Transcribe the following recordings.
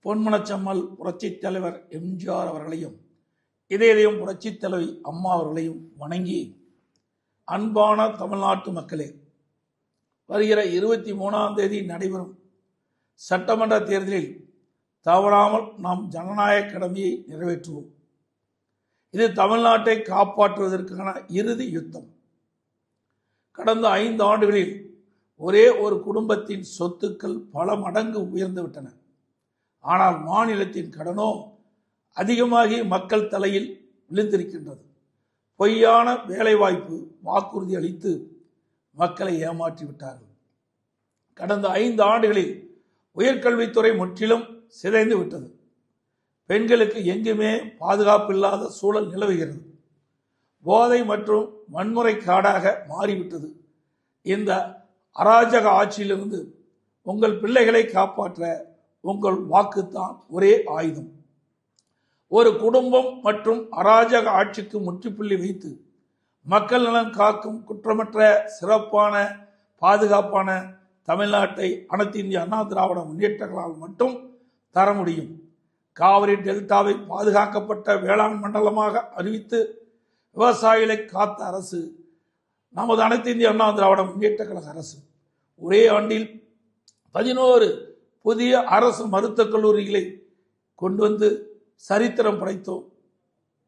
பொன்மனச்செம்மல் புரட்சித் தலைவர் எம்ஜிஆர் அவர்களையும் இதயம் புரட்சித் தலைவி அம்மா அவர்களையும் வணங்கி, அன்பான தமிழ்நாட்டு மக்களே, வருகிற 23ஆம் தேதி நடைபெறும் சட்டமன்ற தேர்தலில் தவறாமல் நாம் ஜனநாயக கடமையை நிறைவேற்றுவோம். இது தமிழ்நாட்டை காப்பாற்றுவதற்கான இறுதி யுத்தம். கடந்த 5 ஆண்டுகளில் ஒரே ஒரு குடும்பத்தின் சொத்துக்கள் பல மடங்கு உயர்ந்துவிட்டன. ஆனால் மாநிலத்தின் கடனோ அதிகமாகி மக்கள் தலையில் விழுந்திருக்கின்றது. பொய்யான வேலைவாய்ப்பு வாக்குறுதி அளித்து மக்களை ஏமாற்றிவிட்டார்கள். கடந்த 5 ஆண்டுகளில் உயர்கல்வித்துறை முற்றிலும் சிதைந்து விட்டது. பெண்களுக்கு எங்குமே பாதுகாப்பு இல்லாத சூழல் நிலவுகிறது. போதை மற்றும் வன்முறை காடாக மாறிவிட்டது. இந்த அராஜக ஆட்சியிலிருந்து உங்கள் பிள்ளைகளை காப்பாற்ற உங்கள் வாக்குத்தான் ஒரே ஆயுதம். ஒரு குடும்பம் மற்றும் அராஜக ஆட்சிக்கு முற்றுப்புள்ளி வைத்து மக்கள் நலன் காக்கும் குற்றமற்ற சிறப்பான பாதுகாப்பான தமிழ்நாட்டை அனைத்து இந்திய அண்ணா திராவிட முன்னேற்றங்களால் மட்டும் தர முடியும். காவிரி டெல்டாவை பாதுகாக்கப்பட்ட வேளாண் மண்டலமாக அறிவித்து விவசாயிகளை காத்த அரசு நமது அனைத்து இந்திய அண்ணா திராவிட முன்னேற்ற கழக அரசு. ஒரே ஆண்டில் 11 புதிய அரசு மருத்துவக் கல்லூரிகளை கொண்டு வந்து சரித்திரம் படைத்தோம்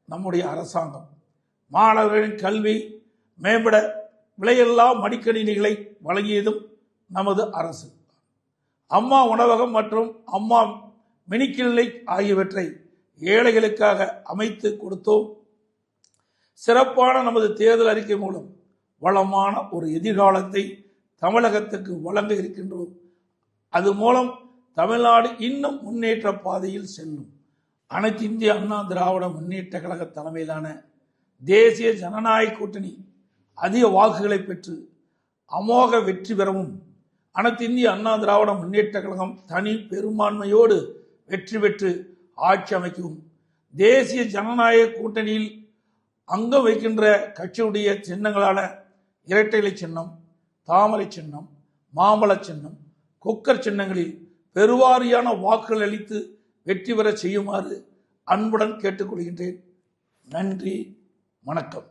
நம்முடைய அரசாங்கம். மாணவர்களின் கல்வி மேம்பட விலையில்லா மடிக்கணினிகளை வழங்கியதும் நமது அரசு. அம்மா உணவகம் மற்றும் அம்மா மினிக்கிளினிக் ஆகியவற்றை ஏழைகளுக்காக அமைத்து கொடுத்தோம். சிறப்பான நமது தேர்தல் அறிக்கை மூலம் வளமான ஒரு எதிர்காலத்தை தமிழகத்துக்கு வழங்க இருக்கின்றோம். அது மூலம் தமிழ்நாடு இன்னும் முன்னேற்ற பாதையில் செல்லும். அனைத்து இந்திய அண்ணா திராவிட முன்னேற்ற கழக தலைமையிலான தேசிய ஜனநாயக கூட்டணி அதிக வாக்குகளை பெற்று அமோக வெற்றி பெறவும், அனைத்து இந்திய அண்ணா திராவிட முன்னேற்ற கழகம் தனி பெரும்பான்மையோடு வெற்றி பெற்று ஆட்சி அமைக்கவும், தேசிய ஜனநாயக கூட்டணியில் அங்கம் வைக்கின்ற கட்சியுடைய சின்னங்களான இரட்டை இலை சின்னம், தாமரை சின்னம், மாம்பழ சின்னம், குக்கர் சின்னங்களில் பெருவாரியான வாக்குகள் அளித்து வெற்றி பெற செய்யுமாறு அன்புடன் கேட்டுக்கொள்கின்றேன். நன்றி, வணக்கம்.